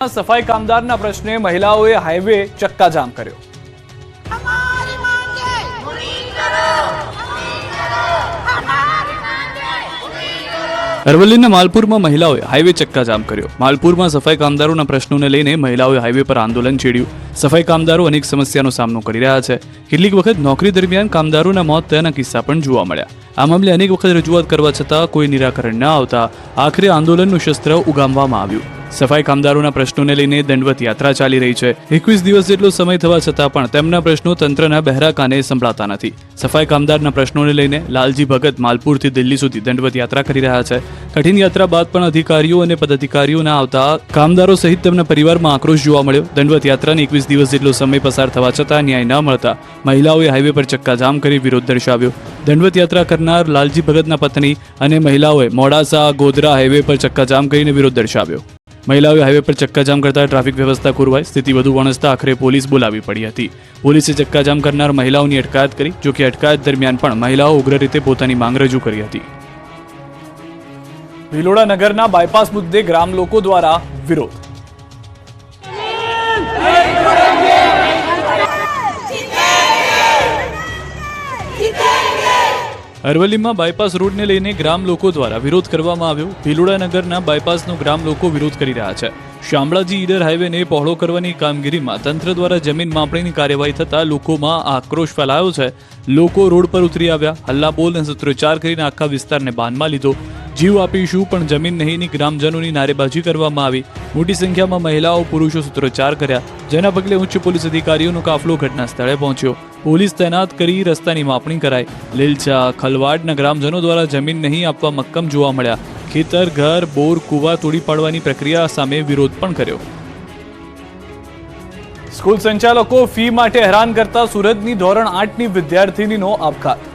સફાઈ કામદારના પ્રશ્ને મહિલાઓએ હાઈવે ચક્કાજામ કર્યો। અરવલ્લીના માલપુરમાં મહિલાઓએ હાઈવે ચક્કાજામ કર્યો। માલપુરમાં સફાઈ કામદારોના પ્રશ્નોને લઈને મહિલાઓએ હાઈવે પર આંદોલન છેડ્યું। સફાઈ કામદારો અનેક સમસ્યાનો સામનો કરી રહ્યા છે। કેટલીક વખત નોકરી દરમિયાન કામદારોના મોત થયાના કિસ્સા પણ જોવા મળ્યા। આ મામલે અનેક વખત રજૂઆત કરવા છતાં કોઈ નિરાકરણ ન આવતા આખરે આંદોલનનું શસ્ત્ર ઉગામવામાં આવ્યું। સફાઈ કામદારોના પ્રશ્નોને લઈને દંડવત યાત્રા ચાલી રહી છે। 21 દિવસ જેટલો સમય થવા છતાં પણ તેમના પ્રશ્નો તંત્રના બહેરા કાને સંભળાતા નથી। સફાઈ કામદારના પ્રશ્નોને લઈને લાલજી ભગત માલપુરથી દિલ્હી સુધી દંડવત યાત્રા કરી રહ્યા છે। કઠિન યાત્રા બાદ પણ અધિકારીઓ અને પદાધિકારીઓ ના આવતા કામદારો સહિત તેમના પરિવારમાં આક્રોશ જોવા મળ્યો। દંડવત યાત્રાને 21 દિવસ જેટલો સમય પસાર થવા છતાં ન્યાય ન મળતા મહિલાઓએ હાઈવે પર ચક્કાજામ કરી વિરોધ દર્શાવ્યો। દંડવત યાત્રા કરનાર લાલજી ભગતના પત્ની અને મહિલાઓએ મોડાસા ગોધરા હાઈવે પર ચક્કાજામ કરીને વિરોધ દર્શાવ્યો। મહિલાઓએ હાઈવે પર ચક્કાજામ કરતા ટ્રાફિક વ્યવસ્થા ખોરવાઈ સ્થિતિ વધુ વણસતા આખરે પોલીસ બોલાવી પડી હતી। પોલીસે ચક્કાજામ કરનાર મહિલાઓની અટકાયત કરી, જો કે અટકાયત દરમિયાન પણ મહિલાઓ ઉગ્ર રીતે પોતાની માંગ રજૂ કરી હતી। ભિલોડા નગરના બાયપાસ મુદ્દે ગ્રામ લોકો દ્વારા વિરોધ। અરવલ્લીમાં બાયપાસ રોડને લઈને ગ્રામ લોકો દ્વારા વિરોધ કરવામાં આવ્યો। ભિલોડા નગરના બાયપાસનો ગ્રામ લોકો વિરોધ કરી રહ્યા છે। શામળાજી ઈડર હાઈવેને પહોળો કરવાની કામગીરીમાં તંત્ર દ્વારા જમીન માપણીની કાર્યવાહી થતાં લોકોમાં આક્રોશ ફેલાયો છે। લોકો રોડ પર ઉતરી આવ્યા, હલ્લાબોલ અને સૂત્રોચ્ચાર કરીને આખા વિસ્તારને બાનમાં લીધો। જીવ આપીશું પણ જમીન નહીંની ગ્રામજનોની નારેબાજી કરવામાં આવી। મોટી સંખ્યામાં મહિલાઓ પુરુષો સૂત્રોચ્ચાર કર્યા, જેના પગલે ઉચ્ચ પોલીસ અધિકારીઓનો કાફલો ઘટના સ્થળે પહોંચ્યો। પોલીસ તૈનાત કરી રસ્તાની માપણી કરાઈ। લીલચા ખલવાડના ગ્રામજનો દ્વારા જમીન નહીં આપવા મક્કમ જોવા મળ્યા। ખેતર, ઘર, બોર, કુવા તોડી પાડવાની પ્રક્રિયા સામે વિરોધ પણ કર્યો। સ્કૂલ સંચાલકો ફી માટે હેરાન કરતા સુરતની ધોરણ 8ની વિદ્યાર્થીનીનો આપઘાત।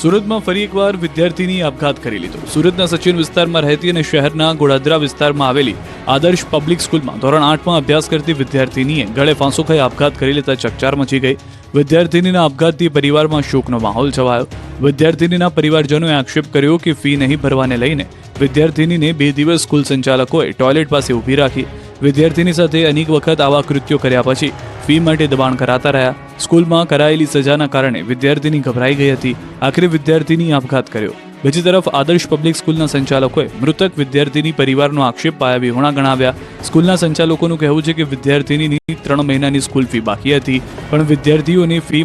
સુરતમાં ફરી એકવાર વિદ્યાર્થીની આપઘાત કરી લીધો। સુરતના સચિન વિસ્તારમાં રહેતી અને શહેરના ગોળાદરા વિસ્તારમાં આવેલી આદર્શ પબ્લિક સ્કૂલમાં ધોરણ 8માં અભ્યાસ કરતી વિદ્યાર્થીનીએ ગળે ફાંસો ખાઈ આપઘાત કરી લેતા ચકચાર મચી ગઈ। વિદ્યાર્થીનીના આપઘાતથી પરિવારમાં શોકનો માહોલ છવાયો। વિદ્યાર્થીનીના પરિવારજનોએ આક્ષેપ કર્યો કે ફી નહીં ભરવાને લઈને વિદ્યાર્થીનીને 2 દિવસ સ્કૂલ સંચાલકોએ ટોયલેટ પાસે ઊભી રાખી। વિદ્યાર્થીની સાથે અનેક વખત આવા કૃત્યો કર્યા પછી ફી માટે દબાણ કરાતા રહ્યા। સ્કૂલમાં કરાયેલી સજાના કારણે વિદ્યાર્થીની ગભરાઈ ગઈ હતી। આખરે વિદ્યાર્થીની આપઘાત કર્યો। બીજી તરફ આદર્શ પબ્લિક સ્કૂલના સંચાલકોએ મૃતક વિદ્યાર્થીની પરિવારનો આક્ષેપ પાયા વિહોણા ગણાવ્યા। સ્કૂલના સંચાલકોનું કહેવું છે કે વિદ્યાર્થીની 3 મહિનાની સ્કૂલ ફી બાકી હતી, પણ વિદ્યાર્થીઓની ફી